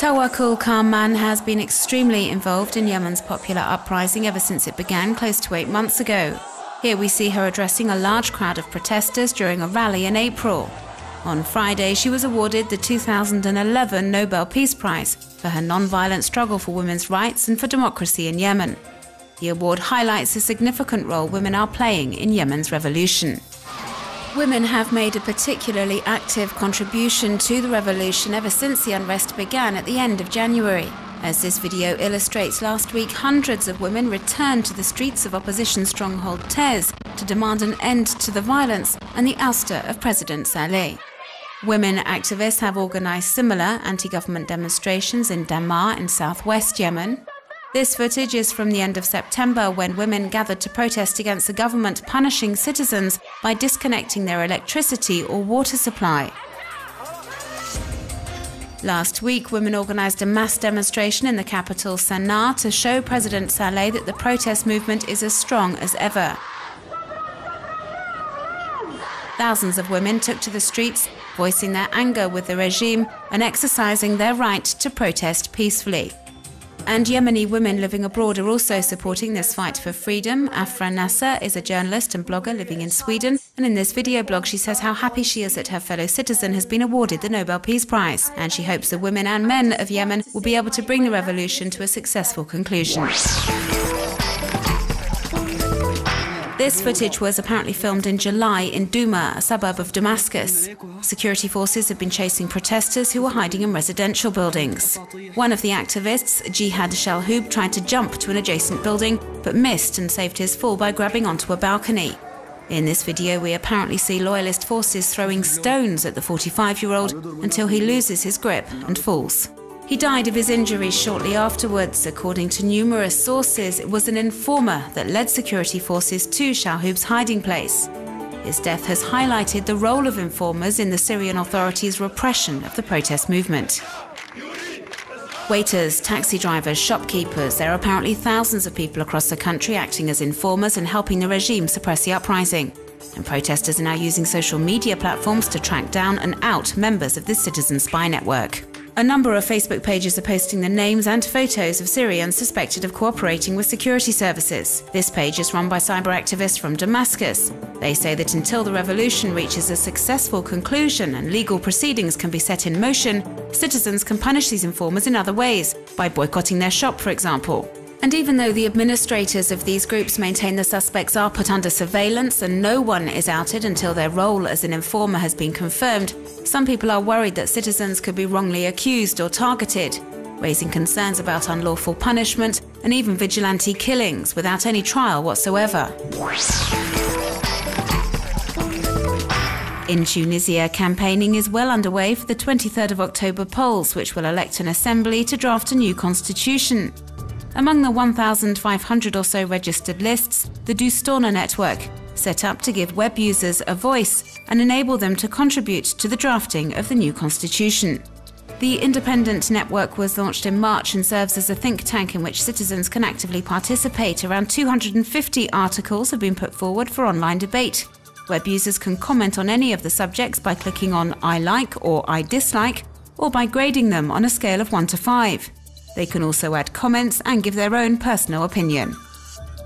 Tawakkul Karman has been extremely involved in Yemen's popular uprising ever since it began close to 8 months ago. Here we see her addressing a large crowd of protesters during a rally in April. On Friday, she was awarded the 2011 Nobel Peace Prize for her non-violent struggle for women's rights and for democracy in Yemen. The award highlights the significant role women are playing in Yemen's revolution. Women have made a particularly active contribution to the revolution ever since the unrest began at the end of January. As this video illustrates, last week hundreds of women returned to the streets of opposition stronghold Tez to demand an end to the violence and the ouster of President Saleh. Women activists have organised similar anti-government demonstrations in Dammar in southwest Yemen. This footage is from the end of September, when women gathered to protest against the government punishing citizens by disconnecting their electricity or water supply. Last week, women organised a mass demonstration in the capital Sana'a to show President Saleh that the protest movement is as strong as ever. Thousands of women took to the streets, voicing their anger with the regime and exercising their right to protest peacefully. And Yemeni women living abroad are also supporting this fight for freedom. Afra Nasser is a journalist and blogger living in Sweden, and in this video blog she says how happy she is that her fellow citizen has been awarded the Nobel Peace Prize, and she hopes the women and men of Yemen will be able to bring the revolution to a successful conclusion. This footage was apparently filmed in July in Douma, a suburb of Damascus. Security forces have been chasing protesters who were hiding in residential buildings. One of the activists, Jihad Shalhoub, tried to jump to an adjacent building, but missed and saved his fall by grabbing onto a balcony. In this video, we apparently see loyalist forces throwing stones at the 45-year-old until he loses his grip and falls. He died of his injuries shortly afterwards. According to numerous sources, it was an informer that led security forces to Shalhoub's hiding place. His death has highlighted the role of informers in the Syrian authorities' repression of the protest movement. Waiters, taxi drivers, shopkeepers, there are apparently thousands of people across the country acting as informers and helping the regime suppress the uprising. And protesters are now using social media platforms to track down and out members of this citizen spy network. A number of Facebook pages are posting the names and photos of Syrians suspected of cooperating with security services. This page is run by cyber activists from Damascus. They say that until the revolution reaches a successful conclusion and legal proceedings can be set in motion, citizens can punish these informers in other ways, by boycotting their shop, for example. And even though the administrators of these groups maintain the suspects are put under surveillance and no one is outed until their role as an informer has been confirmed, some people are worried that citizens could be wrongly accused or targeted, raising concerns about unlawful punishment and even vigilante killings without any trial whatsoever. In Tunisia, campaigning is well underway for the 23rd of October polls, which will elect an assembly to draft a new constitution. Among the 1,500 or so registered lists, the Doustona network, set up to give web users a voice and enable them to contribute to the drafting of the new constitution. The independent network was launched in March and serves as a think tank in which citizens can actively participate. Around 250 articles have been put forward for online debate. Web users can comment on any of the subjects by clicking on I like or I dislike, or by grading them on a scale of 1 to 5. They can also add comments and give their own personal opinion.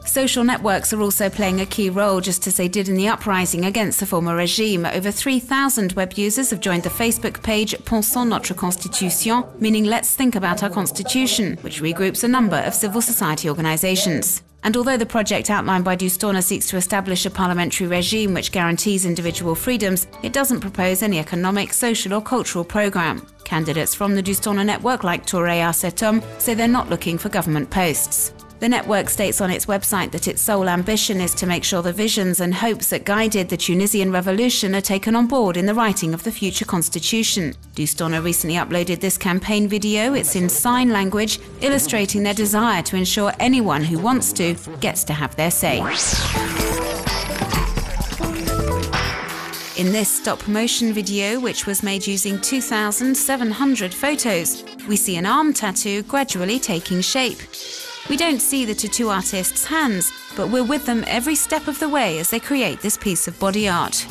Social networks are also playing a key role, just as they did in the uprising against the former regime. Over 3,000 web users have joined the Facebook page Pensons notre Constitution, meaning let's think about our constitution, which regroups a number of civil society organisations. And although the project outlined by Doustona seeks to establish a parliamentary regime which guarantees individual freedoms, it doesn't propose any economic, social or cultural programme. Candidates from the Doustona network, like Touré Arsetom, say they're not looking for government posts. The network states on its website that its sole ambition is to make sure the visions and hopes that guided the Tunisian revolution are taken on board in the writing of the future constitution. Doustona recently uploaded this campaign video. It's in sign language, illustrating their desire to ensure anyone who wants to gets to have their say. In this stop-motion video, which was made using 2,700 photos, we see an arm tattoo gradually taking shape. We don't see the tattoo artist's hands, but we're with them every step of the way as they create this piece of body art.